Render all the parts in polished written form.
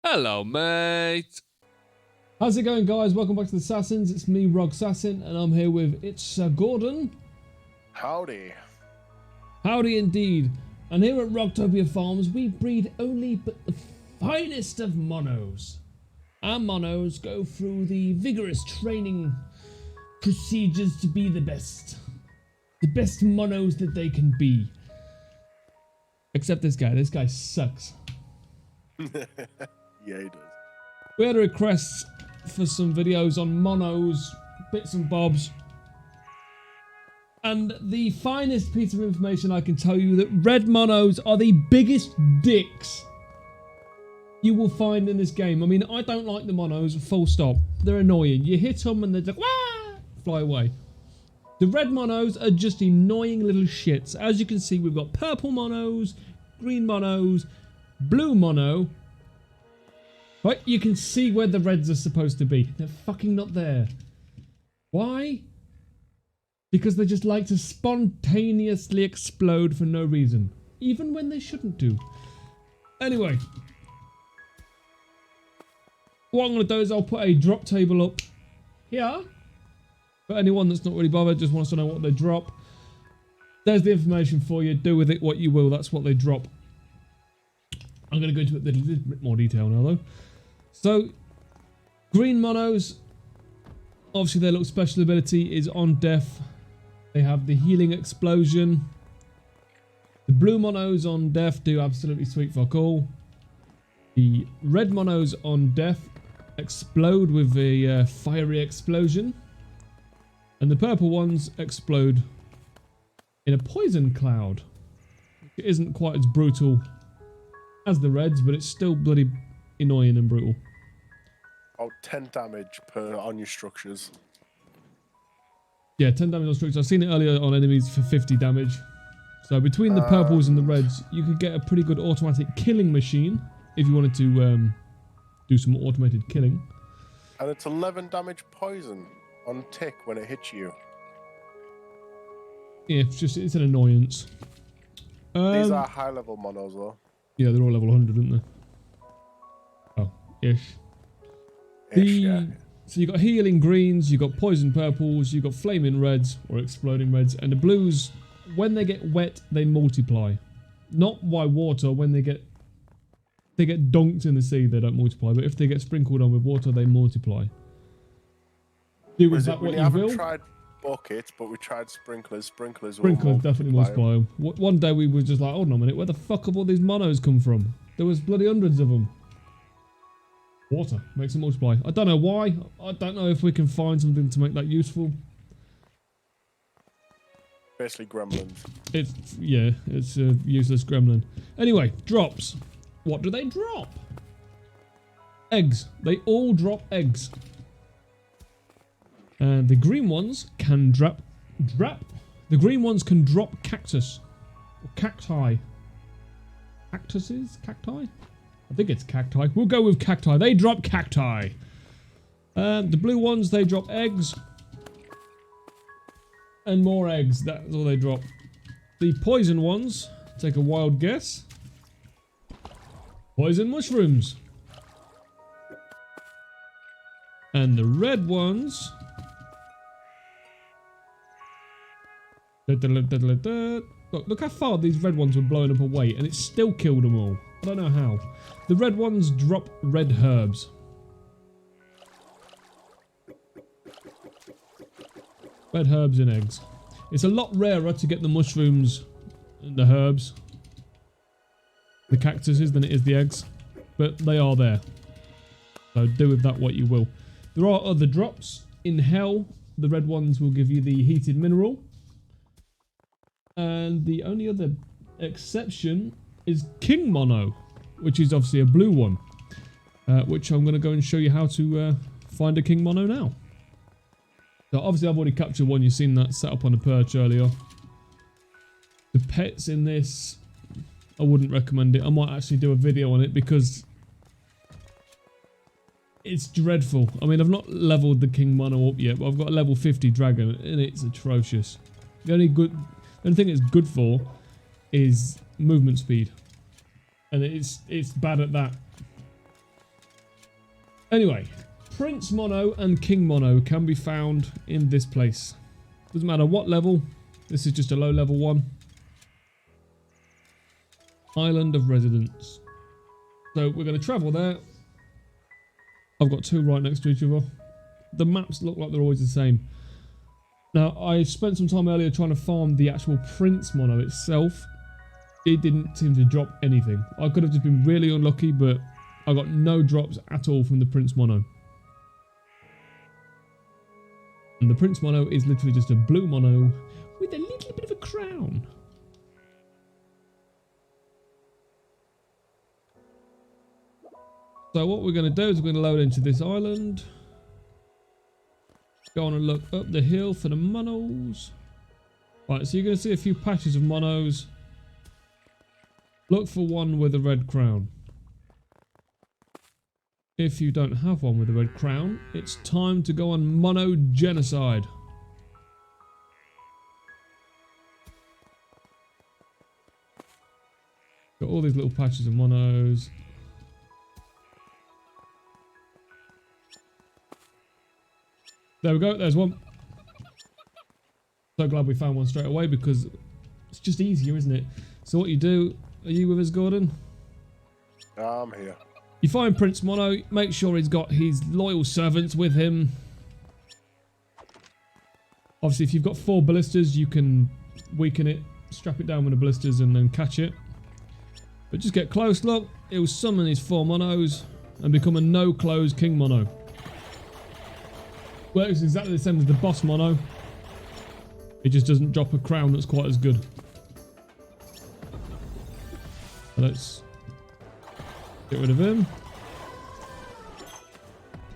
Hello, mate. How's it going, guys? Welcome back to the Sassins. It's me, Rog Sassin, and I'm here with Gordon. Howdy. Howdy indeed. And here at Craftopia Farms, we breed only but the finest of monos. Our monos go through the vigorous training procedures to be the best monos that they can be. Except this guy sucks. Yeah, he does. We had a request for some videos on monos, bits and bobs. And the finest piece of information I can tell you that red monos are the biggest dicks you will find in this game. I mean, I don't like the monos, full stop. They're annoying. You hit them and they're like, wah! Fly away. The red monos are just annoying little shits. As you can see, we've got purple monos, green monos, blue mono. Right, you can see where the reds are supposed to be. They're fucking not there. Why? Because they just like to spontaneously explode for no reason. Even when they shouldn't do. Anyway. What I'm going to do is I'll put a drop table up here. For anyone that's not really bothered, just wants to know what they drop. There's the information for you. Do with it what you will. That's what they drop. I'm going to go into a little bit more detail now, though. So, green monos, obviously their little special ability is on death. They have the healing explosion. The blue monos on death do absolutely sweet fuck all. The red monos on death explode with a fiery explosion. And the purple ones explode in a poison cloud. It isn't quite as brutal as the reds, but it's still bloody annoying and brutal. Oh, 10 damage on your structures. Yeah, 10 damage on structures. I've seen it earlier on enemies for 50 damage. So between the purples and the reds, you could get a pretty good automatic killing machine if you wanted to do some automated killing. And it's 11 damage poison on tick when it hits you. Yeah, it's an annoyance. These are high level monos though. Yeah, they're all level 100, aren't they? Oh, ish. Yeah. So you got healing greens, you got poison purples, you got flaming reds or exploding reds, and the blues, when they get wet, they multiply. Not by water. When they get dunked in the sea, they don't multiply. But if they get sprinkled on with water, they multiply. Do with that what you will. We haven't tried buckets, but we tried sprinklers. Sprinklers definitely multiply them. One day we were just like, hold on a minute, where the fuck have all these monos come from? There was bloody hundreds of them. Water makes them multiply. I don't know why. I don't know if we can find something to make that useful. Basically gremlins. It's a useless gremlin. Anyway, drops. What do they drop? Eggs. They all drop eggs. And the green ones can drop. The green ones can drop cactus. Or cacti. Cactuses? Cacti? I think it's cacti. We'll go with cacti. They drop cacti. The blue ones, they drop eggs. And more eggs. That's all they drop. The poison ones, take a wild guess. Poison mushrooms. And the red ones. Look how far these red ones were blowing up away, and it still killed them all. I don't know how. The red ones drop red herbs. Red herbs and eggs. It's a lot rarer to get the mushrooms and the herbs, the cactuses, than it is the eggs. But they are there. So do with that what you will. There are other drops. In hell, the red ones will give you the heated mineral. And the only other exception is King Mono, which is obviously a blue one, which I'm going to go and show you how to find a King Mono now. So obviously I've already captured one. You've seen that set up on a perch earlier. The pets in this, I wouldn't recommend it. I might actually do a video on it because it's dreadful. I mean, I've not leveled the King Mono up yet, but I've got a level 50 dragon and it's atrocious. The only thing it's good for is movement speed. And it's bad at that. Anyway, Prince Mono and King Mono can be found in this place. Doesn't matter what level. This is just a low level one. Island of Residence. So we're going to travel there. I've got two right next to each other. The maps look like they're always the same. Now, I spent some time earlier trying to farm the actual Prince Mono itself. It didn't seem to drop anything. I could have just been really unlucky, but I got no drops at all from the Prince Mono. And the Prince Mono is literally just a blue mono with a little bit of a crown. So what we're going to do is we're going to load into this island. Go on and look up the hill for the monos. Right, so you're going to see a few patches of monos. Look for one with a red crown. If you don't have one with a red crown, it's time to go on mono genocide. Got all these little patches of monos. There we go, there's one. So glad we found one straight away because it's just easier, isn't it? So what you do, are you with us, Gordon? I'm here. You find Prince Mono, make sure he's got his loyal servants with him. Obviously, if you've got 4 ballistas, you can weaken it, strap it down with the ballistas and then catch it. But just get close, look, it will summon his 4 monos and become a no-close King Mono. Works exactly the same as the boss mono. It just doesn't drop a crown that's quite as good. So let's get rid of him.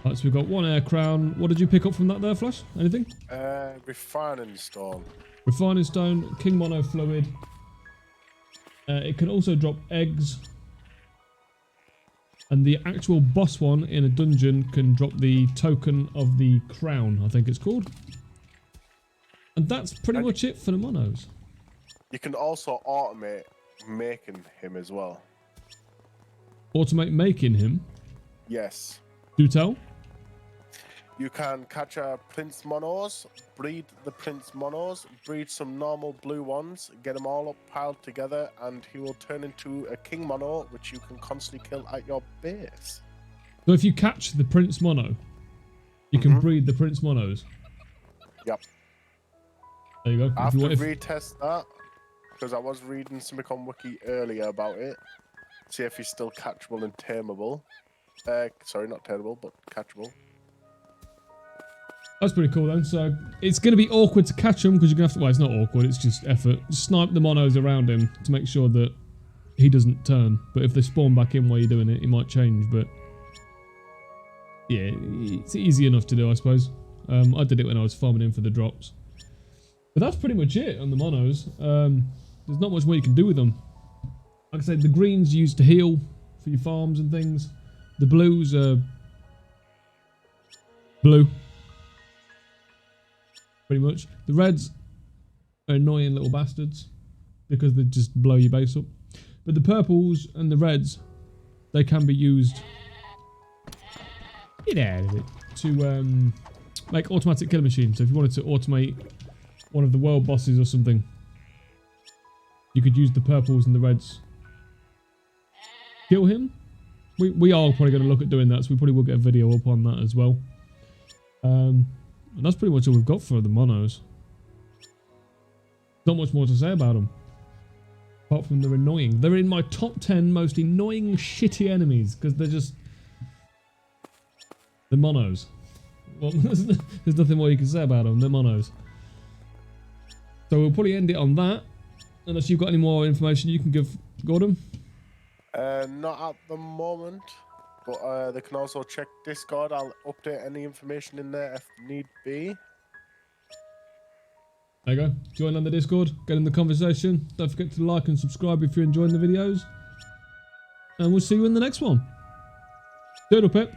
Right, so we've got 1 air crown. What did you pick up from that there, Flash? Anything? Refining stone. Refining stone, King Mono fluid. It can also drop eggs. And the actual boss one in a dungeon can drop the token of the crown, I think it's called. And that's pretty much it for the monos. You can also automate making him as well. Automate making him? Yes. Do tell. You can catch a Prince Monos, breed the Prince Monos, breed some normal blue ones, get them all up piled together, and he will turn into a King Mono, which you can constantly kill at your base. So if you catch the Prince Mono, you can breed the Prince Monos. Yep. There you go. I have to retest that, because I was reading something on Wiki earlier about it. See if he's still catchable and tameable. Sorry, not tameable, but catchable. That's pretty cool then. So it's going to be awkward to catch him because you're going to have to... Well, it's not awkward. It's just effort. Just snipe the monos around him to make sure that he doesn't turn. But if they spawn back in while you're doing it, it might change. But yeah, it's easy enough to do, I suppose. I did it when I was farming in for the drops. But that's pretty much it on the monos. There's not much more you can do with them. Like I said, the greens used to heal for your farms and things. The blues are blue. Pretty much. The reds are annoying little bastards because they just blow your base up. But the purples and the reds, they can be used, get out of it, to make automatic kill machines. So if you wanted to automate one of the world bosses or something, you could use the purples and the reds. Kill him. We are probably going to look at doing that, so we probably will get a video up on that as well. And that's pretty much all we've got for the monos. Not much more to say about them. Apart from they're annoying. They're in my top 10 most annoying, shitty enemies. Because they're just... They're monos. Well, there's nothing more you can say about them. They're monos. So we'll probably end it on that. Unless you've got any more information you can give Gordon. Not at the moment. But they can also check Discord. I'll update any information in there if need be. There you go. Join on the Discord. Get in the conversation. Don't forget to like and subscribe if you're enjoying the videos. And we'll see you in the next one. Doodle pip.